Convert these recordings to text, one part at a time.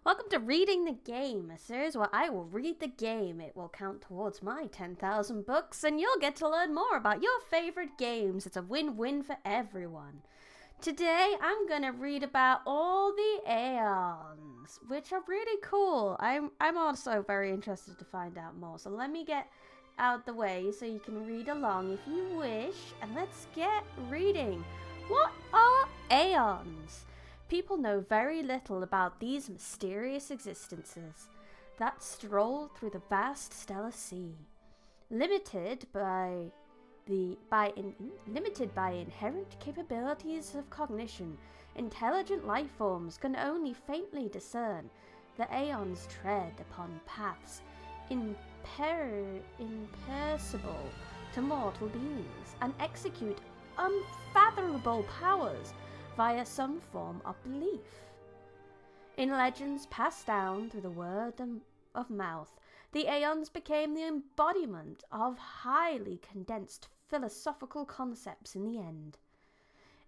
Welcome to Reading the Game, a series where I will read the game. It will count towards my 10,000 books, and you'll get to learn more about your favorite games. It's a win-win for everyone. Today, I'm going to read about all the Aeons, which are really cool. I'm also very interested to find out more, so let me get out the way so you can read along if you wish, and let's get reading. What are Aeons? People know very little about these mysterious existences that stroll through the vast stellar sea. Limited by inherent capabilities of cognition, intelligent life forms can only faintly discern the Aeons tread upon paths imperceptible to mortal beings and execute unfathomable powers via some form of belief. In legends passed down through the word of mouth, the Aeons became the embodiment of highly condensed philosophical concepts in the end.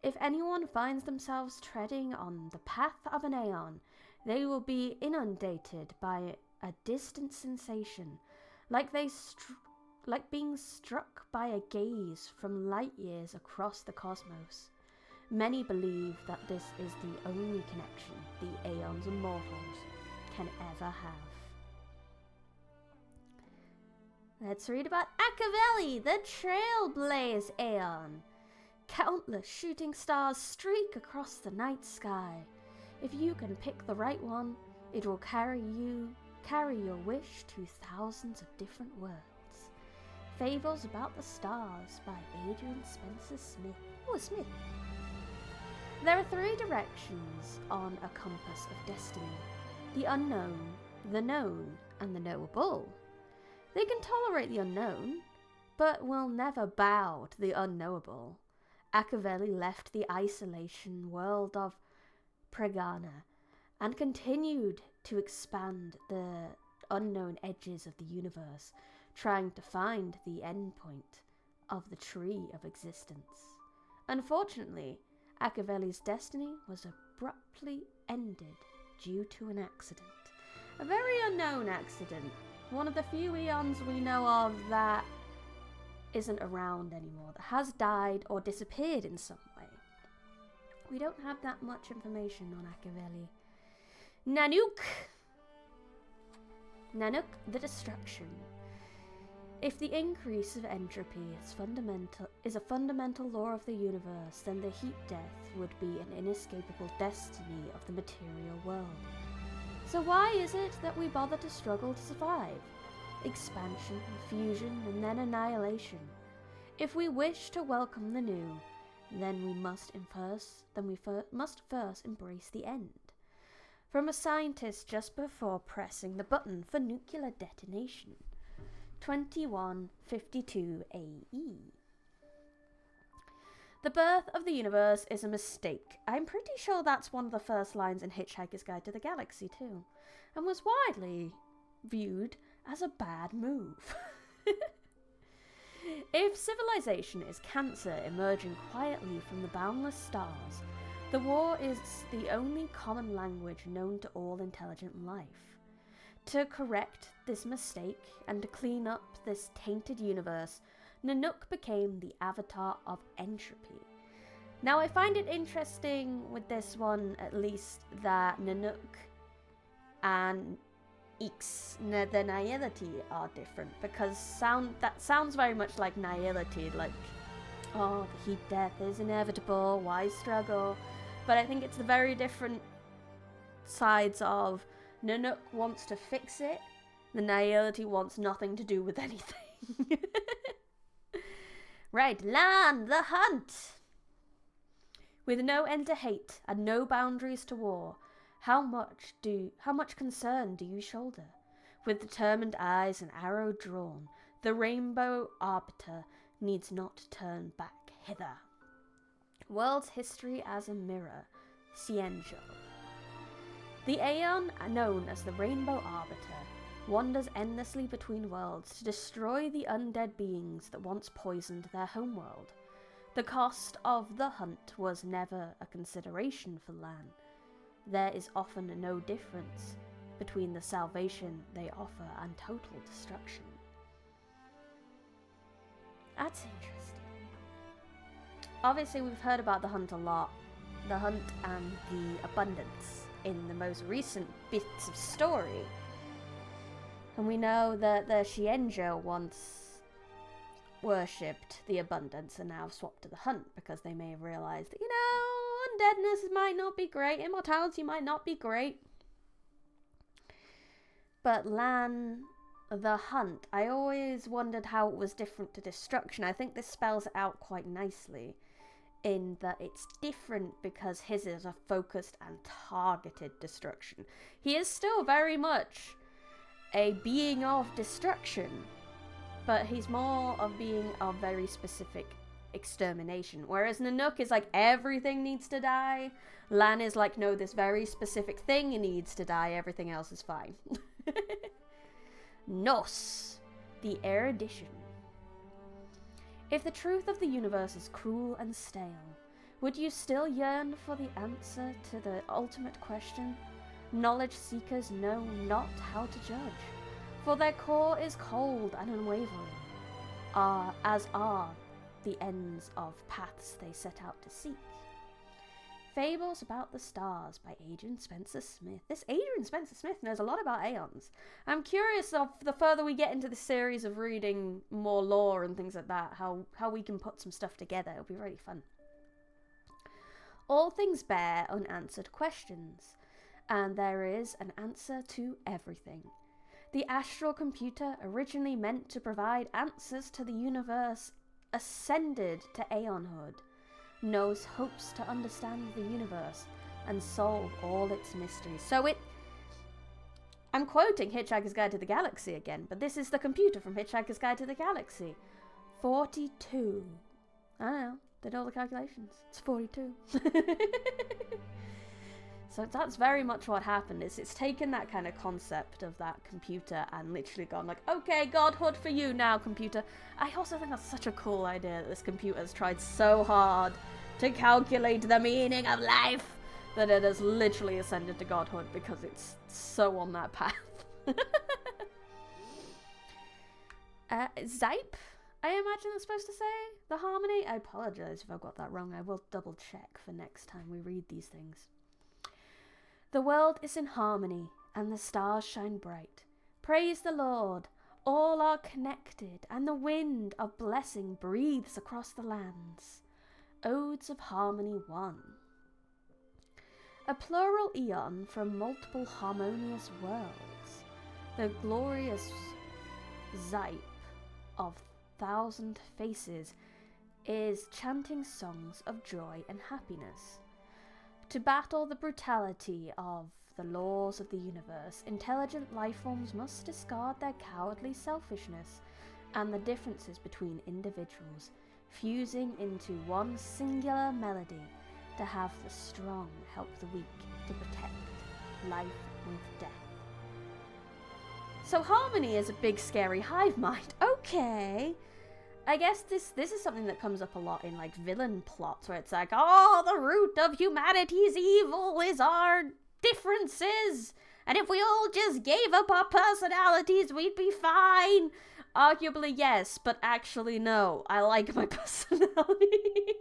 If anyone finds themselves treading on the path of an Aeon, they will be inundated by a distant sensation, like being struck by a gaze from light years across the cosmos. Many believe that this is the only connection the Aeons and mortals can ever have. Let's read about Acavelli, the Trailblaze Aeon. Countless shooting stars streak across the night sky. If you can pick the right one, it will carry your wish to thousands of different worlds. Fables About the Stars by Adrian Spencer Smith. Smith. There are three directions on a compass of destiny: the unknown, the known, and the knowable. They can tolerate the unknown, but will never bow to the unknowable. Acavelli left the isolation world of Pregana and continued to expand the unknown edges of the universe, trying to find the endpoint of the tree of existence. Unfortunately, Acavelli's destiny was abruptly ended due to an accident. A very unknown accident. One of the few Aeons we know of that isn't around anymore, that has died or disappeared in some way. We don't have that much information on Acavelli. Nanook the Destruction. If the increase of entropy is a fundamental law of the universe, then the heat death would be an inescapable destiny of the material world. So why is it that we bother to struggle to survive? Expansion, fusion, and then annihilation. If we wish to welcome the new, then we must first embrace the end. From a scientist just before pressing the button for nuclear detonation. 2152 AE. The birth of the universe is a mistake. I'm pretty sure that's one of the first lines in Hitchhiker's Guide to the Galaxy too, and was widely viewed as a bad move. If civilization is cancer emerging quietly from the boundless stars, the war is the only common language known to all intelligent life. To correct this mistake and to clean up this tainted universe, Nanook became the avatar of entropy. Now I find it interesting with this one, at least, that Nanook and Ix, the nihility, are different, because that sounds very much like nihility, like, oh, the heat death is inevitable, why struggle? But I think it's the very different sides of Nanook wants to fix it, the nihility wants nothing to do with anything. Right, Lan, the Hunt! With no end to hate and no boundaries to war, how much concern do you shoulder? With determined eyes and arrow drawn, the rainbow arbiter needs not turn back hither. World's history as a mirror, Cienjo. The Aeon, known as the Rainbow Arbiter, wanders endlessly between worlds to destroy the undead beings that once poisoned their homeworld. The cost of the hunt was never a consideration for Lan. There is often no difference between the salvation they offer and total destruction. That's interesting. Obviously, we've heard about the hunt a lot. The hunt and the abundance in the most recent bits of story. And we know that the Xianzhou once worshipped the abundance and now swapped to the hunt because they may have realized that, undeadness might not be great, immortality might not be great. But Lan, the hunt, I always wondered how it was different to destruction. I think this spells it out quite nicely in that it's different because his is a focused and targeted destruction. He is still very much a being of destruction, but he's more of being of very specific extermination. Whereas Nanook is like, everything needs to die. Lan is like, no, this very specific thing needs to die, everything else is fine. Nos, the erudition. If the truth of the universe is cruel and stale, would you still yearn for the answer to the ultimate question? Knowledge seekers know not how to judge, for their core is cold and unwavering, as are the ends of paths they set out to seek. Fables About the Stars by Adrian Spencer Smith. This Adrian Spencer Smith knows a lot about Aeons. I'm curious of the further we get into the series of reading more lore and things like that, how we can put some stuff together. It'll be really fun. All things bear unanswered questions, and there is an answer to everything. The astral computer, originally meant to provide answers to the universe, ascended to Aeonhood, knows hopes to understand the universe and solve all its mysteries. So I'm quoting Hitchhiker's Guide to the Galaxy again, but this is the computer from Hitchhiker's Guide to the Galaxy. 42. I don't know, did all the calculations. It's 42. So that's very much what happened. It's taken that kind of concept of that computer and literally gone like, okay, godhood for you now, computer. I also think that's such a cool idea that this computer has tried so hard to calculate the meaning of life that it has literally ascended to godhood because it's so on that path. Zype, I imagine that's supposed to say the harmony. I apologize if I got that wrong. I will double check for next time we read these things. The world is in harmony, and the stars shine bright. Praise the Lord, all are connected, and the wind of blessing breathes across the lands. Odes of Harmony 1. A plural aeon from multiple harmonious worlds. The glorious Zype of 1,000 faces is chanting songs of joy and happiness. To battle the brutality of the laws of the universe, intelligent lifeforms must discard their cowardly selfishness and the differences between individuals, fusing into one singular melody to have the strong help the weak to protect life with death. So harmony is a big scary hive mind. Okay. I guess this is something that comes up a lot in like villain plots where it's like, oh, the root of humanity's evil is our differences, and if we all just gave up our personalities, we'd be fine. Arguably yes, but actually no. I like my personality.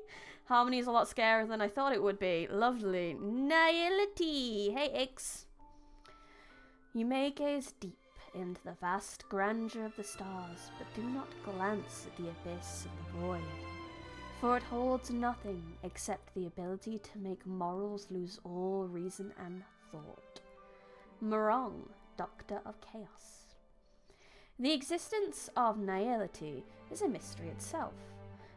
Harmony is a lot scarier than I thought it would be. Lovely. Nihility. Hey, Ix. You may gaze deep into the vast grandeur of the stars, but do not glance at the abyss of the void, for it holds nothing except the ability to make mortals lose all reason and thought. Morong, Doctor of Chaos. The existence of nihility is a mystery itself.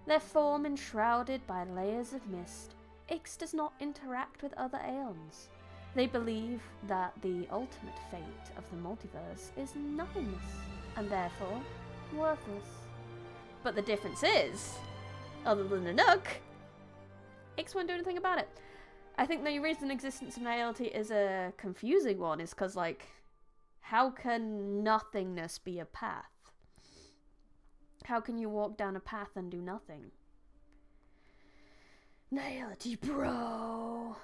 Their form enshrouded by layers of mist, Ix does not interact with other Aeons. They believe that the ultimate fate of the multiverse is nothingness, and therefore worthless. But the difference is, other than a nook, Ix won't do anything about it. I think the reason existence of nihility is a confusing one is because, like, how can nothingness be a path? How can you walk down a path and do nothing? Nihility, bro!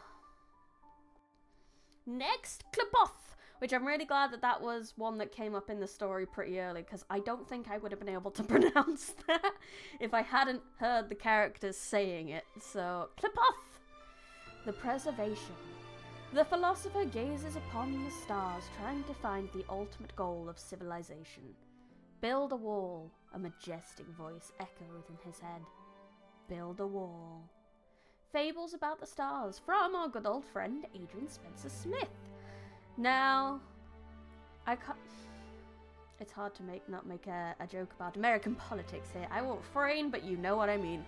Next, Klapoth, which I'm really glad that that was one that came up in the story pretty early, because I don't think I would have been able to pronounce that if I hadn't heard the characters saying it. So, Klipoth! The preservation. The philosopher gazes upon the stars, trying to find the ultimate goal of civilization. Build a wall, a majestic voice echoed in his head. Build a wall. Fables about the stars from our good old friend Adrian Spencer Smith. Now, I can't... It's hard to not make a joke about American politics here. I won't refrain, but you know what I mean.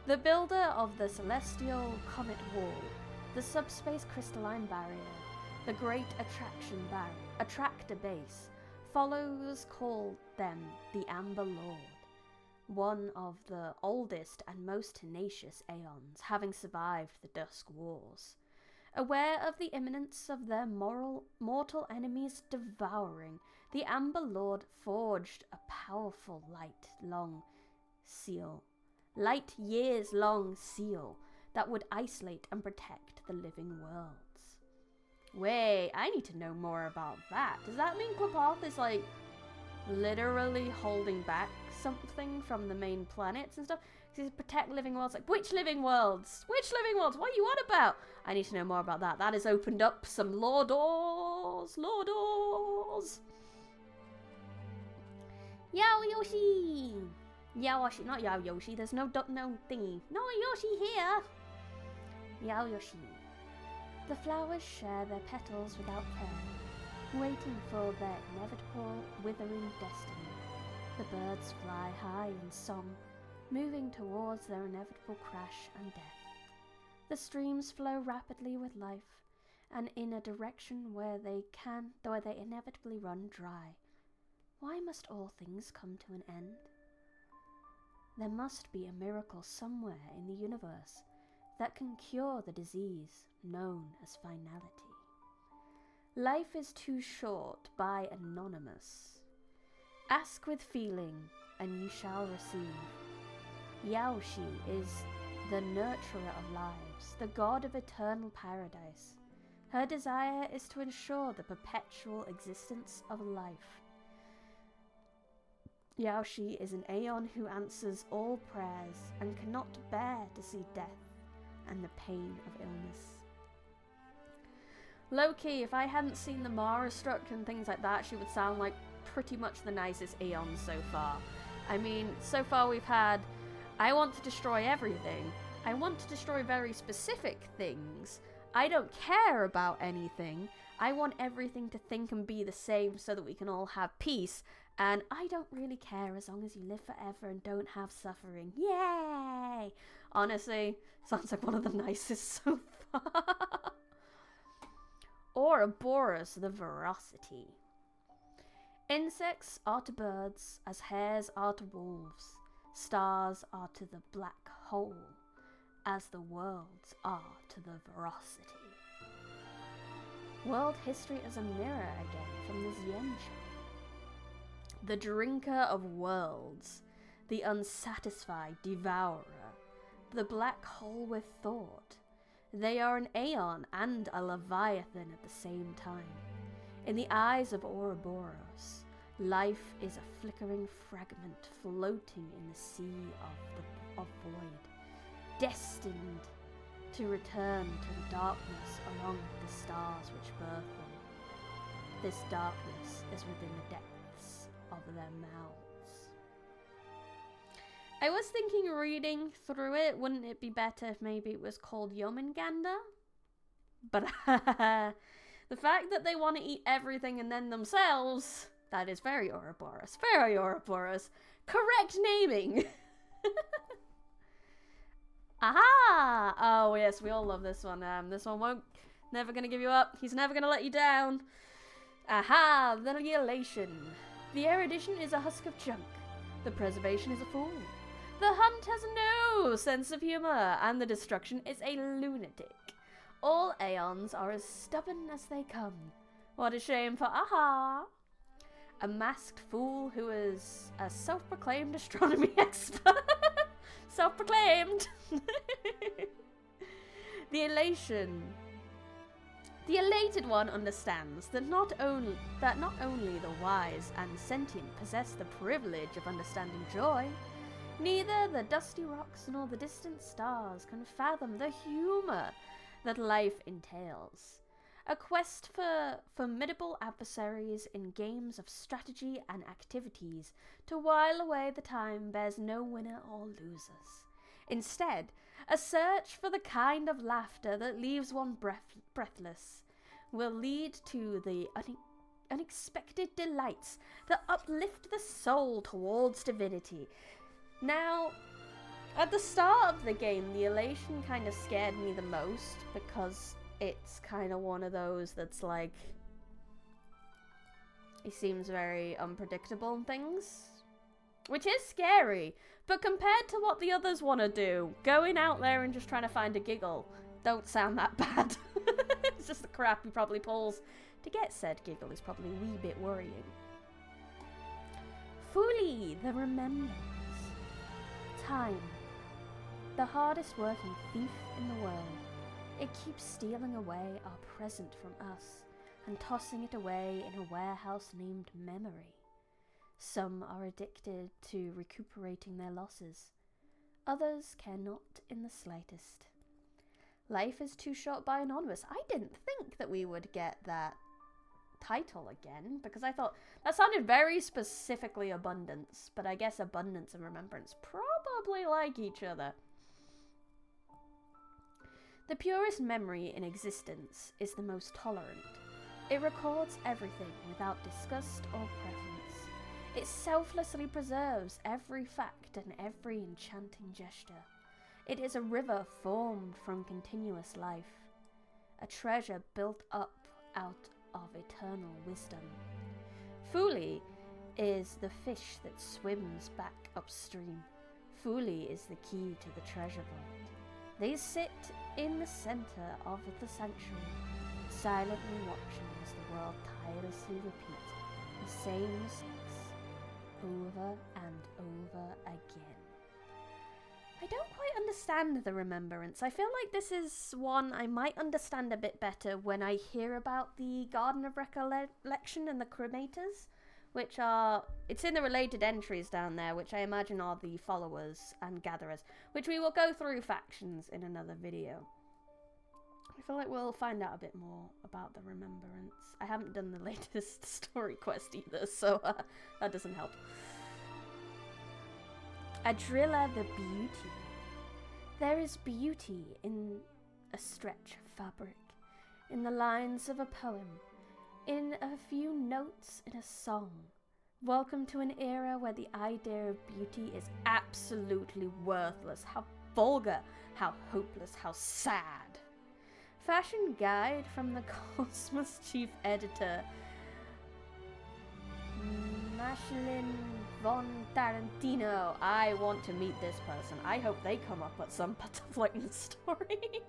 The builder of the celestial comet wall, the subspace crystalline barrier, the great attractor base, followers call them the Amber Lord, one of the oldest and most tenacious Aeons, having survived the Dusk Wars. Aware of the imminence of their mortal enemies devouring, the Amber Lord forged a powerful light years long seal that would isolate and protect the living worlds. Wait, I need to know more about that. Does that mean Klipoth is like literally holding back something from the main planets and stuff? Because protect living worlds, like which living worlds? Which living worlds? What are you on about? I need to know more about that. That has opened up some lore doors. Lore doors. Yao Yoshi. Yoshi, not Yao Yoshi. There's no thingy. No Yoshi here. Yao Yoshi. The flowers share their petals without care, waiting for their inevitable withering destiny. The birds fly high in song, moving towards their inevitable crash and death. The streams flow rapidly with life, and in a direction where they inevitably run dry. Why must all things come to an end? There must be a miracle somewhere in the universe that can cure the disease known as finality. Life is too short by Anonymous. Ask with feeling, and you shall receive. Yaoshi is the nurturer of lives, the god of eternal paradise. Her desire is to ensure the perpetual existence of life. Yaoshi is an Aeon who answers all prayers and cannot bear to see death and the pain of illness. Low-key, if I hadn't seen the Mara structure and things like that, she would sound like pretty much the nicest Aeon so far. I mean, so far we've had, I want to destroy everything. I want to destroy very specific things. I don't care about anything. I want everything to think and be the same so that we can all have peace. And I don't really care as long as you live forever and don't have suffering. Yay! Honestly, sounds like one of the nicest so far. Ouroboros, the Veracity. Insects are to birds as hares are to wolves. Stars are to the black hole as the worlds are to the veracity. World history as a mirror again from the Xianzhou. The drinker of worlds, the unsatisfied devourer, the black hole with thought. They are an Aeon and a Leviathan at the same time. In the eyes of Ouroboros, life is a flickering fragment floating in the sea of void, destined to return to the darkness along with the stars which birth them. This darkness is within the depths of their mouths. I was thinking reading through it, wouldn't it be better if maybe it was called Yomengander? But the fact that they want to eat everything and then themselves, that is very Ouroboros. Very Ouroboros. Correct naming! Aha! Oh yes, we all love this one. This one never gonna give you up. He's never gonna let you down. Aha! The elation. The erudition is a husk of junk. The preservation is a fool. The hunt has no sense of humor, and the destruction is a lunatic. All Aeons are as stubborn as they come. What a shame for Aha! A masked fool who is a self-proclaimed astronomy expert. Self-proclaimed! The elation. The elated one understands that not only the wise and sentient possess the privilege of understanding joy, neither the dusty rocks nor the distant stars can fathom the humor that life entails. A quest for formidable adversaries in games of strategy and activities to while away the time bears no winner or losers. Instead, a search for the kind of laughter that leaves one breathless will lead to the unexpected delights that uplift the soul towards divinity. Now, at the start of the game, the elation kind of scared me the most because it's kind of one of those that's like, it seems very unpredictable and things, which is scary, but compared to what the others want to do, going out there and just trying to find a giggle don't sound that bad. It's just the crap he probably pulls to get said giggle is probably a wee bit worrying. Fully the remembrance. Time. The hardest working thief in the world. It keeps stealing away our present from us and tossing it away in a warehouse named memory. Some are addicted to recuperating their losses. Others care not in the slightest. Life is too short by anonymous. I didn't think that we would get that title again because I thought that sounded very specifically abundance, but I guess abundance and remembrance probably like each other. The purest memory in existence is the most tolerant. It records everything without disgust or preference. It selflessly preserves every fact and every enchanting gesture. It is a river formed from continuous life, a treasure built up out of eternal wisdom. Fuli is the fish that swims back upstream. Fuli is the key to the treasure vault. They sit in the center of the sanctuary, silently watching as the world tirelessly repeats the same mistakes over and over again. I don't quite understand the remembrance. I feel like this is one I might understand a bit better when I hear about the Garden of Recollection and the Cremators, which are, it's in the related entries down there, which I imagine are the followers and gatherers, which we will go through factions in another video. I feel like we'll find out a bit more about the remembrance. I haven't done the latest story quest either, so that doesn't help. Adrilla the Beauty. There is beauty in a stretch of fabric, in the lines of a poem, in a few notes in a song. Welcome to an era where the idea of beauty is absolutely worthless. How vulgar, how hopeless, how sad. Fashion guide from the Cosmos chief editor, Mashlin von Tarantino. I want to meet this person. I hope they come up at some point in the story.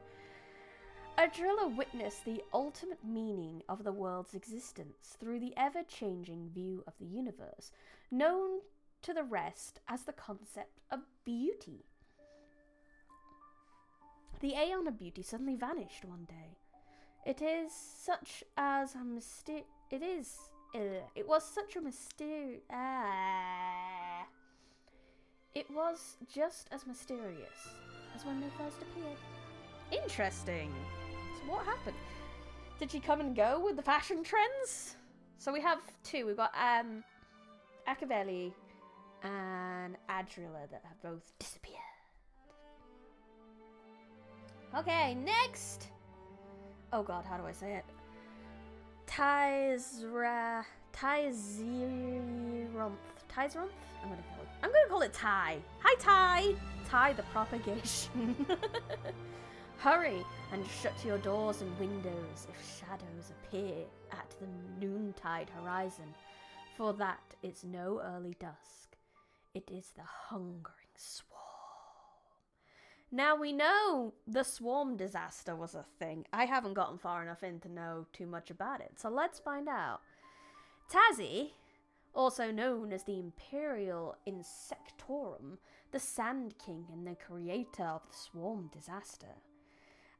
Adrilla witnessed the ultimate meaning of the world's existence through the ever-changing view of the universe, known to the rest as the concept of beauty. The Aeon of Beauty suddenly vanished one day. It was such a mysterious. It was just as mysterious as when they first appeared. Interesting. So what happened? Did she come and go with the fashion trends? So we have two. We've got Acavelli and Adrilla that have both disappeared. Okay, next. Oh god, how do I say it? Tyzronth. I'm gonna call it Ty. Hi Ty. Ty the propagation. Hurry and shut your doors and windows if shadows appear at the noontide horizon, for that is no early dusk. It is the hungering swarm. Now we know the swarm disaster was a thing. I haven't gotten far enough in to know too much about it, so let's find out. Tazi, also known as the Imperial Insectorum, the Sand King and the creator of the swarm disaster.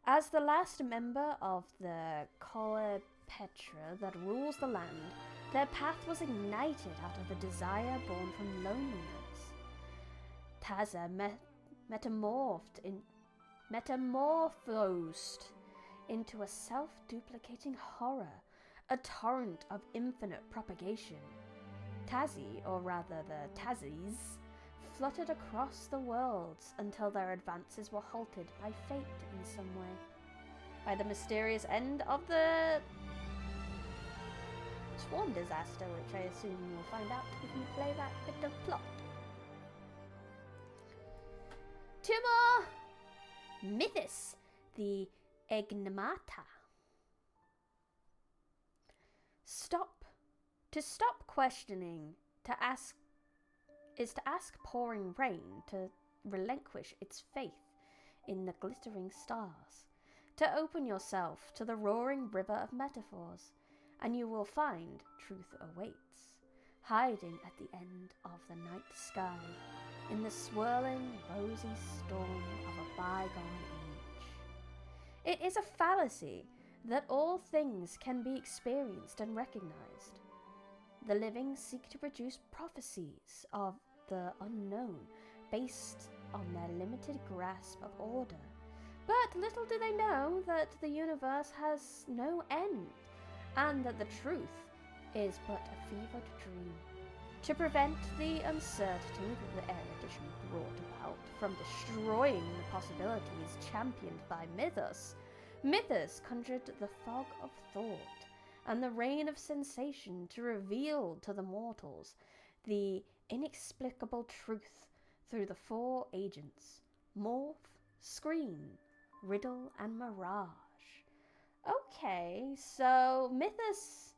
As the last member of the Petra that rules the land, their path was ignited out of a desire born from loneliness. Taza metamorphosed into a self-duplicating horror, a torrent of infinite propagation. Tazi, or rather the Tazis, fluttered across the worlds until their advances were halted by fate in some way. By the mysterious end of the swarm disaster, which I assume you'll find out if you play that bit of plot. Two more! Mythos, the Enigmata. To stop questioning, to ask pouring rain to relinquish its faith in the glittering stars, to open yourself to the roaring river of metaphors, and you will find truth awaits, hiding at the end of the night sky, in the swirling rosy storm of a bygone age. It is a fallacy that all things can be experienced and recognized. The living seek to produce prophecies of the unknown based on their limited grasp of order. But little do they know that the universe has no end, and that the truth is but a fevered dream. To prevent the uncertainty that the erudition brought about from destroying the possibilities championed by Mythos conjured the fog of thought and the rain of sensation to reveal to the mortals the inexplicable truth through the four agents: morph, screen, riddle, and mirage. Okay, so Mythos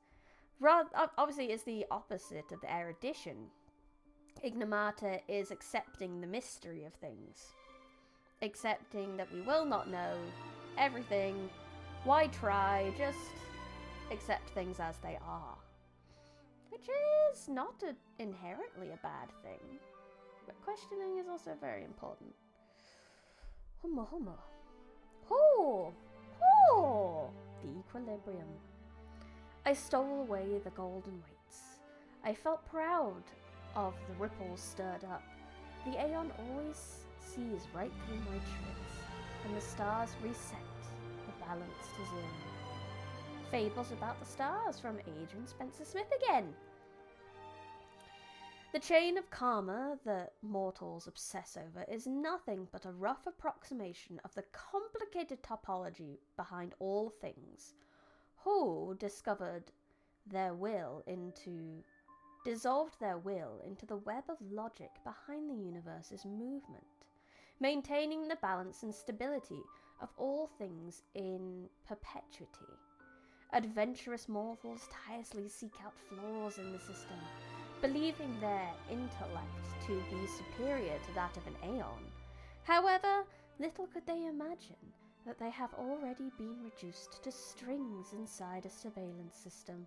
obviously is the opposite of the erudition. Enigmata is accepting the mystery of things, accepting that we will not know everything. Why try? Just accept things as they are, which is not inherently a bad thing, but questioning is also very important. Humma. The equilibrium. I stole away the golden weights. I felt proud of the ripples stirred up. The Aeon always sees right through my tricks, and the stars reset the balance to zero. Fables about the stars from Adrian Spencer Smith again. The chain of karma that mortals obsess over is nothing but a rough approximation of the complicated topology behind all things. Who dissolved their will into the web of logic behind the universe's movement, maintaining the balance and stability of all things in perpetuity. Adventurous mortals tirelessly seek out flaws in the system, believing their intellect to be superior to that of an Aeon. However, little could they imagine that they have already been reduced to strings inside a surveillance system,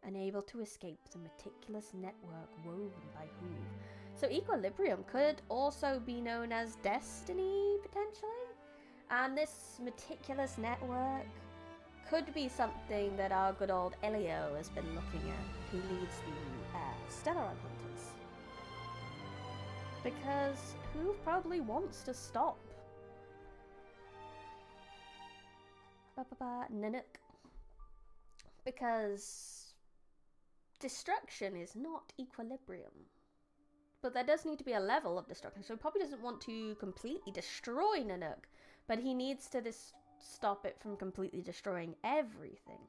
unable to escape the meticulous network woven by Hoove. So equilibrium could also be known as destiny, potentially? And this meticulous network could be something that our good old Elio has been looking at, who leads the Stellar Hunters. Because Hoove probably wants to stop Nanook, because destruction is not equilibrium, but there does need to be a level of destruction. So he probably doesn't want to completely destroy Nanook, but he needs to stop it from completely destroying everything.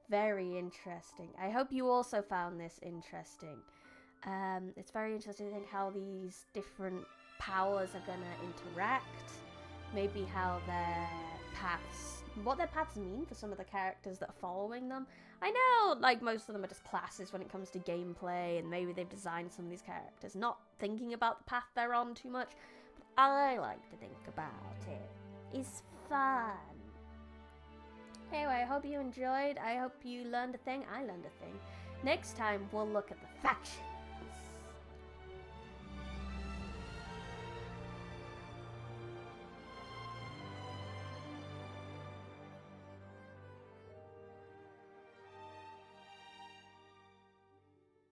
Very interesting. I hope you also found this interesting. It's very interesting to think how these different powers are going to interact, maybe how what their paths mean for some of the characters that are following them. I know, like, most of them are just classes when it comes to gameplay, and maybe they've designed some of these characters not thinking about the path they're on too much, but I like to think about it. It's fun. Anyway, I hope you enjoyed. I hope you learned a thing. I learned a thing. Next time, we'll look at the factions.